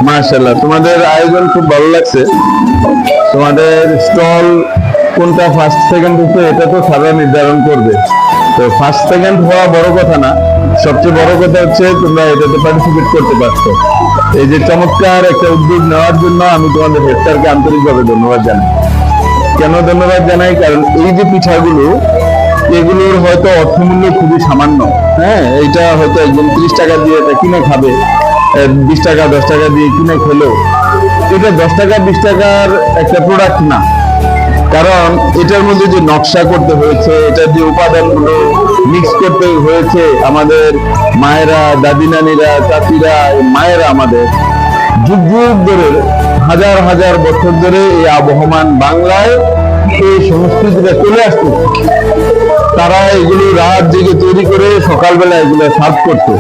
মাশাআল্লাহ, তোমাদের আয়োজন খুব ভালো লাগছে। তোমাদের স্টল কোনটা ফার্স্ট সেকেন্ড হচ্ছে এটা তো সারা নির্ধারণ করবে। তো ফার্স্ট সেকেন্ড হওয়া বড় কথা না, সবচেয়ে বড় কথা হচ্ছে তোমরা এটাতে পার্টিসিপেট করতে পারছো। এই যে চমৎকার একটা উদ্যোগ নেওয়ার জন্য আমি তোমাদের হেড স্যারকে আন্তরিকভাবে ধন্যবাদ জানাই। কেন ধন্যবাদ জানাই? কারণ এই যে পিঠাগুলো, এগুলোর হয়তো অর্থমূল্য খুবই সামান্য। হ্যাঁ, এইটা হয়তো একজন 30 টাকা দিয়ে এটা কিনে খাবে, 20 টাকা 10 টাকা দিয়ে কিনে খেলো, এটা 10 টাকা 20 টাকার একটা প্রোডাক্ট না। কারণ এটার মধ্যে যে নকশা করতে হয়েছে, এটার যে উপাদানগুলো মিক্স করতে হয়েছে, আমাদের মায়েরা, দাদি নানিরা, চাচিরা, মায়েরা আমাদের যুগ যুগ ধরে, হাজার হাজার বছর ধরে এই আবহমান বাংলায় এই সংস্কৃতিটা চলে আসছে। তারা এগুলো রাত জেগে তৈরি করে সকালবেলা এগুলো সার্ভ করতো।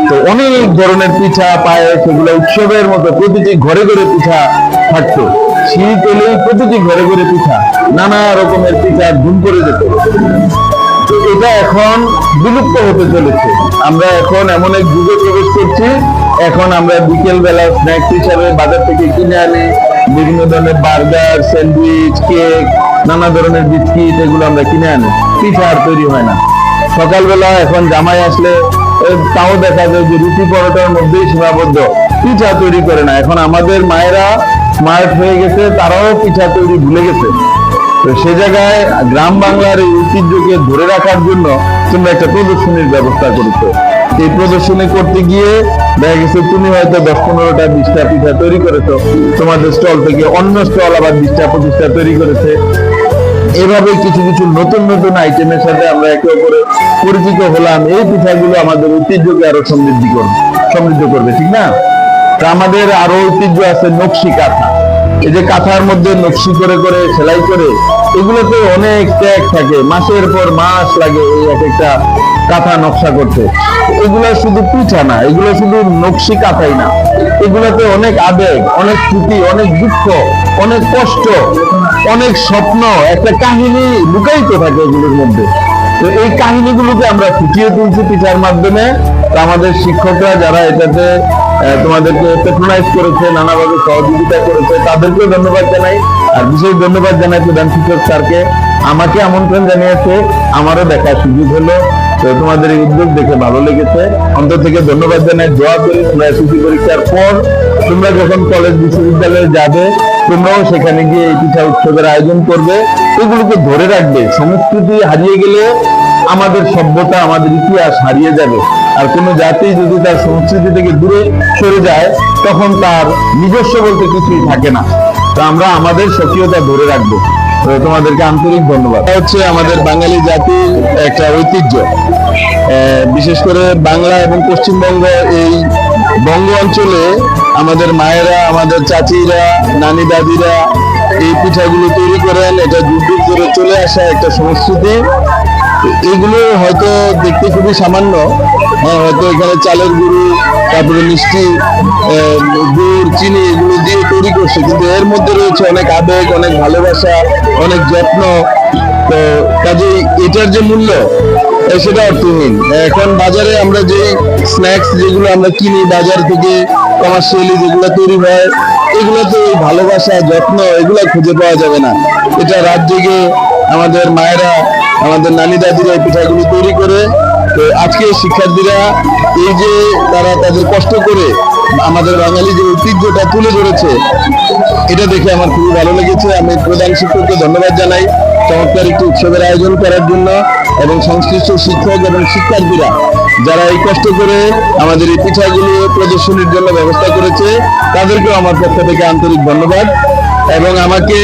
তো অনেক ধরনের পিঠা, পায়েস, এগুলো উৎসবের মতো প্রতিটি ঘরে ঘরে পিঠা থাকতো। শীত এলেই প্রতিটি ঘরে ঘরে পিঠা, নানা রকমের পিঠা ধুম করে যেত। তো এটা এখন বিলুপ্ত হতে চলেছে। আমরা এখন এমন এক যুগে প্রবেশ করছি, এখন আমরা বিকেল বেলা স্ন্যাক্স হিসাবে বাজার থেকে কিনে আনি বিভিন্ন ধরনের বার্গার, স্যান্ডউইচ, কেক, নানা ধরনের বিস্কিট, এগুলো আমরা কিনে আনি। পিঠা আর তৈরি হয় না। সকালবেলা এখন জামাই আসলে তাও দেখা যায় যে রুটি পরোটার মধ্যেই সীমাবদ্ধ, পিঠা তৈরি করে না। এখন আমাদের মায়েরা স্মার্ট হয়ে গেছে, তারাও পিঠা তৈরি ভুলে গেছে। তো সে জায়গায় গ্রাম বাংলার এই ঐতিহ্যকে ধরে রাখার জন্য তোমরা একটা প্রদর্শনীর ব্যবস্থা করেছো। এই প্রদর্শনী করতে গিয়ে দেখা গেছে তুমি হয়তো 10-15টা 20টা পিঠা তৈরি করেছো, তোমাদের স্টল থেকে অন্য স্টল আবার 20টা 25টা তৈরি করেছে। এভাবে কিছু কিছু নতুন নতুন আইটেমের সাথে আমরা একে অপরে পরিচিত হলাম। এই পিঠাগুলো আমাদের ঐতিহ্যকে আরো সমৃদ্ধ করবে, ঠিক না? তা আমাদের আরো ঐতিহ্য আছে নকশি কাঁথা। এই যে কাঁথার মধ্যে নকশি করে করে সেলাই করে, এগুলোতে অনেক ট্যাগ থাকে, মাসের পর মাস লাগে এই এক একটা কাঁথা নকশা করতে। এগুলো শুধু পিঠা না, এগুলো শুধু নকশি কাঁথাই না, এগুলোতে অনেক আবেগ, অনেক স্মৃতি, অনেক দুঃখ, অনেক কষ্ট, অনেক স্বপ্ন, একটা কাহিনী লুকায়িত থাকে এগুলোর মধ্যে। তো এই কাহিনীগুলোকে আমরা ফুটিয়ে তুলছি পিঠার মাধ্যমে। তো আমাদের শিক্ষকরা যারা এটাতে তোমাদেরকে প্যাট্রোনাইজ করেছে, নানাভাবে সহযোগিতা করেছে, তাদেরকেও ধন্যবাদ জানাই। আর বিশেষ ধন্যবাদ জানাই প্রধান শিক্ষক স্যারকে, আমাকে আমন্ত্রণ জানিয়েছে, আমারও দেখার সুযোগ হলো। তো তোমাদের এই উদ্যোগ দেখে ভালো লেগেছে, অন্তর থেকে ধন্যবাদ জানাই। দোয়া করি তোমরা এসএসসি পরীক্ষার পর তোমরা যখন কলেজ বিশ্ববিদ্যালয়ে যাবে, তোমরাও সেখানে গিয়ে এই পিঠা উৎসবের আয়োজন করবে, এগুলোকে ধরে রাখবে। সংস্কৃতি হারিয়ে গেলে আমাদের সভ্যতা, আমাদের ইতিহাস হারিয়ে যাবে। আর কোনো জাতি যদি তার সংস্কৃতি থেকে দূরে সরে যায়, তখন তার নিজস্ব বলতে কিছুই থাকে না। তো আমরা আমাদের স্বকীয়তা ধরে রাখবো। তো তোমাদেরকে আন্তরিক ধন্যবাদ। এটা হচ্ছে আমাদের বাঙালি জাতির একটা ঐতিহ্য। বিশেষ করে বাংলা এবং পশ্চিমবঙ্গ, এই বঙ্গ অঞ্চলে আমাদের মায়েরা, আমাদের চাচিরা, নানি দাদিরা এই পিঠাগুলো তৈরি করেন। এটা যুগ যুগ ধরে চলে আসা একটা সংস্কৃতি। এগুলো হয়তো দেখতে খুবই সামান্য, হয়তো এখানে চালের গুঁড়ো, তারপরে মিষ্টি, গুড়, চিনি, এগুলো দিয়ে তৈরি করছে, কিন্তু এর মধ্যে রয়েছে অনেক আবেগ, অনেক ভালোবাসা, অনেক যত্ন। তো কাজেই এটার যে মূল্য, সেটা অর্থহীন। এখন বাজারে আমরা যে স্ন্যাক্স যেগুলো আমরা কিনি বাজার থেকে, কমার্শিয়ালি যেগুলো তৈরি হয়, এগুলোতে ওই ভালোবাসা, যত্ন, এগুলো খুঁজে পাওয়া যাবে না। এটা রাত জেগে আমাদের মায়েরা, আমাদের নানি দাদিরা এই পিঠাগুলো তৈরি করে। তো আজকে শিক্ষার্থীরা এই যে তারা তাদের কষ্ট করে আমাদের বাঙালি যে ঐতিহ্যটা তুলে ধরেছে, এটা দেখে আমার খুবই ভালো লেগেছে। আমি প্রধান শিক্ষককে ধন্যবাদ জানাই চমৎকার একটি উৎসবের আয়োজন করার জন্য, এবং সংশ্লিষ্ট শিক্ষক এবং শিক্ষার্থীরা যারা এই কষ্ট করে আমাদের এই পিঠাগুলো প্রদর্শনীর জন্য ব্যবস্থা করেছে, তাদেরকেও আমার পক্ষ থেকে আন্তরিক ধন্যবাদ। এবং আমাকে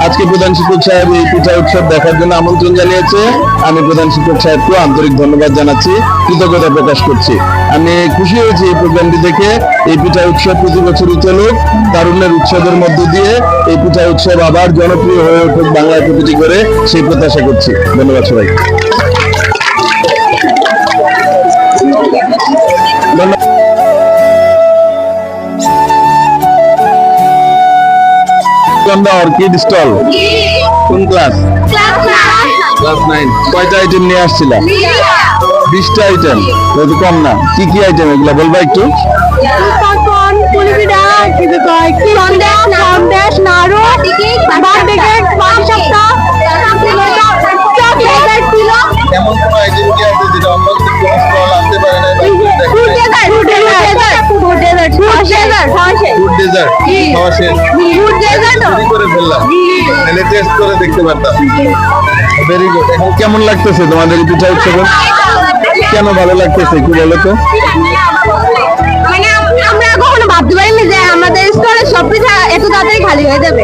আজকে প্রধান শিক্ষক সাহেব এই পিঠা উৎসব দেখার জন্য আমন্ত্রণ জানিয়েছে। আমি প্রধান শিক্ষক সাহেবকেও আন্তরিক ধন্যবাদ জানাচ্ছি, কৃতজ্ঞতা প্রকাশ করছি। আমি খুশি হয়েছি এই প্রোগ্রামটি দেখে। এই পিঠা উৎসব প্রতি বছরই চলুক, তারুণ্যের উৎসবের মধ্য দিয়ে এই পিঠা উৎসব আবার জনপ্রিয় হয়ে উঠুক বাংলায় প্রতিটি করে, সেই প্রত্যাশা করছি। ধন্যবাদ সবাই। অর্কিড স্টল, কোন ক্লাস? ক্লাস 9। কয়টা আইটেম নিয়ে আসছিলা? 20টা আইটেম। কম না? কি কি আইটেম এগুলা বলবা একটু? ডেজার্ট খাওয়া শেষ তৈরি করে ফেললাম, তাহলে টেস্ট করে দেখতে পারতাম। Very good. এখন কেমন লাগতেছে তোমাদের এই পিঠা উৎসব? কেন ভালো লাগতেছে একটু বলো তো। মানে আমরা কখনো ভাবতে পারিনি যে আমাদের স্টলে সব পিঠা এত তাড়াতাড়ি খালি হয়ে যাবে।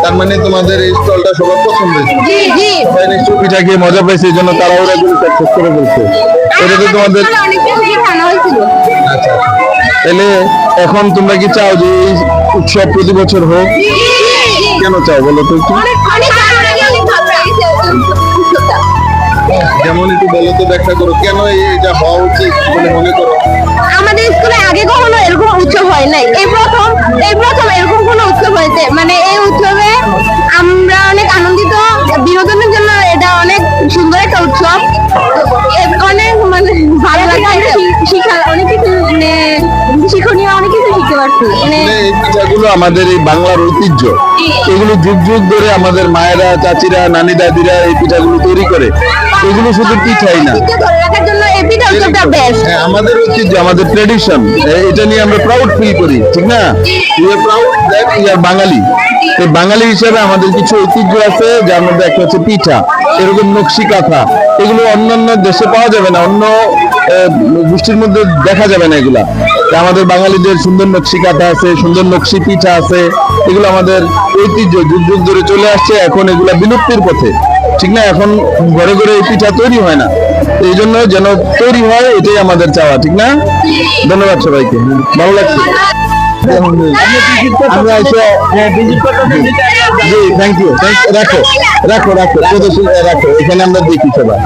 তার মানে তোমাদের এই স্টলটা সবার পছন্দ হয়েছে। জি জি, সবাই নিশ্চয়ই পিঠা খেয়ে মজা পাইছে, এই জন্য তারা ওরা গুলো সাকসেস করে ফেলছে। এটা তো তোমাদের অনেক কিছু খাওয়া হয়েছিল। আচ্ছা, তাহলে এখন তোমরা কি চাও যে এই উৎসব প্রতি বছর হোক? কেন চাও বলো তো একটু। অনেক ভালো লাগে, অনেক ভালো লাগছে উৎসবটা। যেমন একটু বলো তো, ব্যাখ্যা করো কেন এটা হওয়া উচিত বলে মনে করো। আমাদের স্কুলে আগে কখনো এরকম উৎসব হয় নাই, এই প্রথম এরকম কোনো উৎসব হয়েছে। মানে এই উৎসবে আমরা অনেক আনন্দিত, বিনোদনের জন্য এটা অনেক সুন্দর একটা উৎসব। অনেক মানে ভালো লাগে, শিক্ষা অনেক কিছু মানে শিক্ষণীয় অনেক কিছু শিখতে পারছি। মানে আসলে এই পিঠাগুলো আমাদের এই বাংলার ঐতিহ্য, এগুলো যুগ যুগ ধরে আমাদের মায়েরা, চাচিরা, নানি দাদিরা এই পিঠাগুলো তৈরি করে। এগুলো শুধু পিঠাই না, ঐতিহ্য ধরে রাখার জন্য এই পিঠা উৎসবটা বেস্ট। হ্যাঁ, আমাদের ঐতিহ্য, আমাদের ট্রেডিশন, এটা নিয়ে আমরা প্রাউড ফিল করি, ঠিক না? We are proud that we are Bangali. তো বাঙালি হিসেবে আমাদের কিছু ঐতিহ্য আছে, যার মধ্যে একটা হচ্ছে পিঠা, এরকম নকশি কাঁথা। এগুলো অন্যান্য দেশে পাওয়া যাবে না, অন্য গোষ্ঠীর মধ্যে দেখা যাবে না এগুলা। তো আমাদের বাঙালিদের সুন্দর নকশি কাঁথা আছে, সুন্দর নকশি পিঠা আছে, এগুলো আমাদের ঐতিহ্য, যুগ যুগ ধরে চলে আসছে। এখন এগুলা বিলুপ্তির পথে, ঠিক না? এখন ঘরে ঘরে এই পিঠা তৈরি হয় না, এই জন্য যেন তৈরি হয়, এটাই আমাদের চাওয়া, ঠিক না? ধন্যবাদ সবাইকে, ভালো লাগছে। আমরা এসে জি, থ্যাংক ইউ। রাখো রাখো রাখো, প্রদর্শন রাখো, এখানে আমরা দেখি সবাই।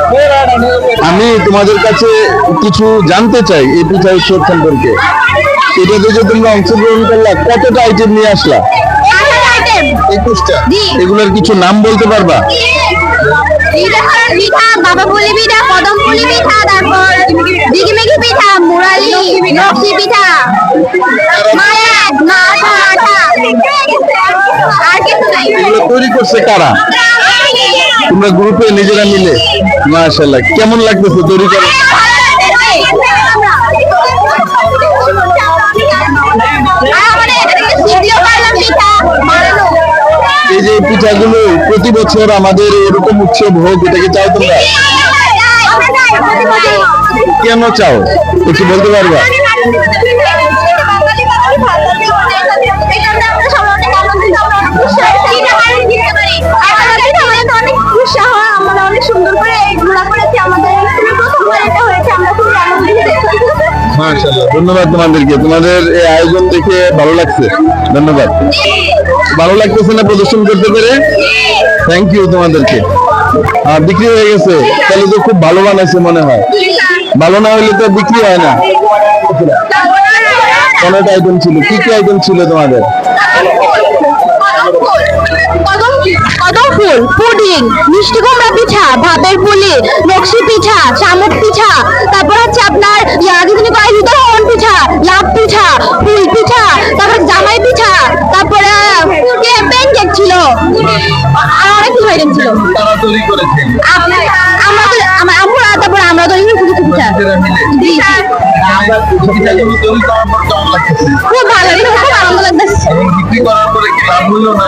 আমি তোমাদের কাছে কিছু জানতে চাই এই পিঠা উৎসব সম্পর্কে। এটাতে যে তোমরা অংশগ্রহণ করলা, কতটা আইটেম নিয়ে আসলা? 21টা। এগুলোর কিছু নাম বলতে পারবা? পিঠা, বাবা পুলি পিঠা, কদম পুলি পিঠা, তারপর দিগিমিগি পিঠা, মুরালি, নকশি পিঠা, মায়াত, মাঠা, আর কিছু নাই। এগুলো তৈরি করছে কারা? তোমরা গ্রুপে নিজেরা মিলে? মাশাআল্লাহ, কেমন লাগতেছে তৈরি করে? এই যে পিঠাগুলো প্রতি বছর আমাদের এরকম উৎসব হোক, এটাকে চাও তোমরা? কেন চাও একটু বলতে পারবা? মাশাআল্লাহ, ধন্যবাদ তোমাদেরকে, তোমাদের এই আয়োজন দেখে ভালো লাগছে, ধন্যবাদ। ভালো লাগতেছে না প্রদর্শন করতে পেরে? থ্যাংক ইউ তোমাদেরকে। বিক্রি হয়ে গেছে, তাহলে তো খুব ভালো বানাইছে মনে হয়। ভালো না হলে তো বিক্রি হয় না। অনেক আইটেম ছিল, কি কি আইটেম ছিল তোমাদের? কদম ফুল, পুডিং, মিষ্টি কুমড়া পিঠা, ভাতের পুলি, নকশি পিঠা, শামুক পিঠা, তারপর হচ্ছে আপনার হন পিঠা, লাভ পিঠা, ফুল পিঠা, তারপর জামাই পিঠা, তারপরে প্যানকেক ছিল, আর অনেক কিছু আইটেম ছিল। তারা তৈরি করেছে, আমার আম্মুরা, তারপর আমরা তৈরি করেছি কিছু পিঠা। জি জি, পিঠাগুলো তৈরি করার পর কেমন লাগতেছে? খুব ভালো লাগছে, খুব আনন্দ লাগতেছে। বিক্রি করার পরে কি লাভ হলো না?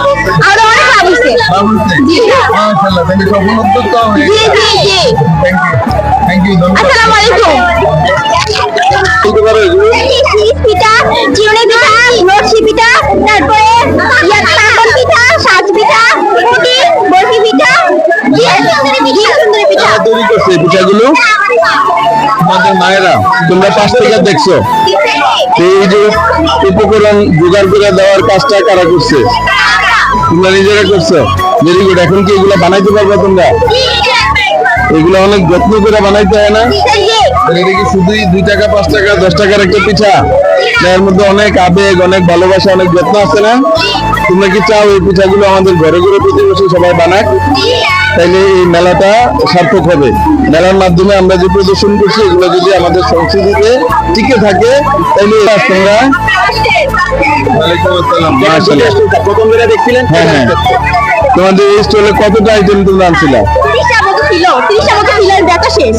আর অনেক লাভ হয়েছে। লাভ হচ্ছে? জি মাশাআল্লাহ, তাহলে সফল উদ্যোক্তা হয়ে জি জি জি। থ্যাংক ইউ, ধন্যবাদ। আসসালামু আলাইকুম। বলতে পারো এগুলো? পিঠা, চিরুনি পিঠা, নকশি পিঠা, তারপরে কাকন পিঠা, সাজ পিঠা, পুডিং, বরফি পিঠা, সুন্দরী পিঠা। কারা তৈরি করছে এই পিঠাগুলো? তোমাদের মায়েরা, তোমরা পাশ থেকে দেখছো এই যে উপকরণ জোগাড় করে দেওয়ার কাজটা কারা করছে? তোমরা নিজেরা করছো, ভেরি গুড। এখন কি এগুলো বানাইতে পারবে তোমরা? এগুলো অনেক যত্ন করে বানাইতে হয় না? এটা কি শুধুই 2 টাকা, 5 টাকা, 10 টাকার একটা পিঠা? এর মধ্যে অনেক আবেগ, অনেক ভালোবাসা, অনেক যত্ন আছে না? তোমরা কি চাও এই পিঠাগুলো আমাদের ঘরে ঘরে প্রতি বছর সবাই বানাক? তাইলে এই মেলাটা সার্থক হবে। মেলার মাধ্যমে আমরা যে প্রদর্শন করছি, এগুলো যদি আমাদের সংস্কৃতিতে টিকে থাকে, তাইলে তোমরা প্রথম যেটা দেখছিলেন, হ্যাঁ হ্যাঁ, তোমাদের এই স্টলে কতটা আইটেম তোমরা আনছিলা? 30টা মতো ছিল, 30টা মতো ছিল, দেখা শেষ।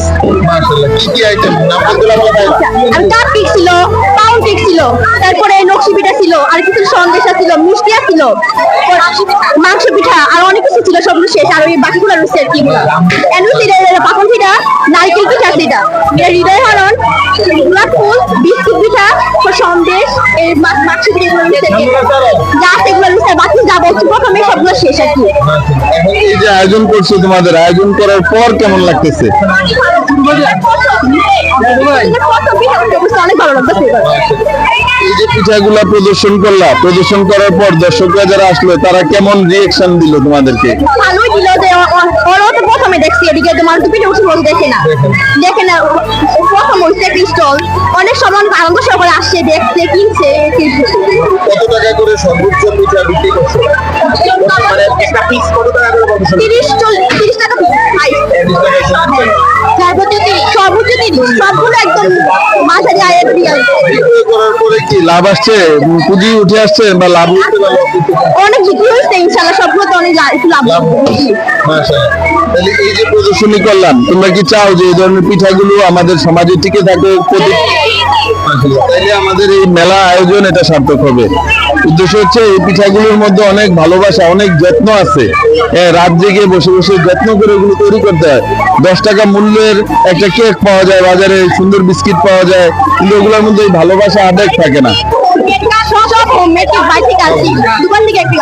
মাশাআল্লাহ, কি কি আইটেম নাম বলতে পারবা? আর কাপ কেক ছিল, পাউন্ড কেক ছিল, তারপরে নকশি পিঠা ছিল, আর কিছু সন্দেশা ছিল, মিষ্টি ছিল, মাংস পিঠা আর অনেক কিছু ছিল, সবগুলো শেষ। আর ওই বাকিগুলো রয়েছে কি পাপন পিঠা, নারকেল পিঠা, সেটা হৃদয় হরণ, গোলাপ ফুল, বিস্কুট পিঠা, সন্দেশ, এই মাংস পিঠা রয়েছে, যা সেগুলো রয়েছে, বাকি যা বলছি প্রথমে সবগুলো শেষ আর কি। এখন এই যে আয়োজন করছো, তোমাদের আয়োজন করার পর কেমন লাগতেছে? অনেক ভালো লাগতেছে। এই যে পিঠাগুলা প্রদর্শন করলা, প্রদর্শন করার পর দর্শকরা যারা আসলো তারা কেমন রিয়েকশন দিল তোমাদেরকে? ভালোই দিল, যে ওরাও তো প্রথমে দেখছি, এদিকে তোমার তো পিঠে উঠে বলতে দেখে না প্রথম হচ্ছে একটা স্টল, অনেক সবাই অনেক আনন্দ সহকারে আসছে, দেখছে, কিনছে। কত টাকা করে সর্বোচ্চ পিঠা বিক্রি করছো? মানে একটা পিস কত টাকা করে পাবো? 30 টাকা সর্বোচ্চ 30, সবগুলো একদম মাঝারি আয়ের বিরিয়ানি। বিক্রি করার পরে কি লাভ আসছে? পুঁজি উঠে আসছে বা লাভ উঠতে পারলো? অনেক বিক্রি হয়েছে ইনশাল্লাহ, সবগুলো তো অনেক একটু লাভ বেশি। মাশাআল্লাহ। তাহলে এই যে প্রদর্শনী করলাম, তোমরা কি চাও যে এই ধরনের পিঠাগুলো আমাদের সমাজে টিকে থাকে? তাইলে আমাদের এই মেলা আয়োজন এটা সার্থক হবে। উদ্দেশ্য হচ্ছে এই পিঠাগুলোর মধ্যে অনেক ভালোবাসা, অনেক যত্ন আছে। রাত জেগে বসে বসে যত্ন করে এগুলো তৈরি করতে হয়। 10 টাকা মূল্যের একটা কেক পাওয়া যায় বাজারে, সুন্দর বিস্কিট পাওয়া যায়, কিন্তু ওগুলোর মধ্যে এই ভালোবাসা আবেগ থাকে না। সব হোমমেড, বাইরে থেকে আসি, দোকান থেকে একটু।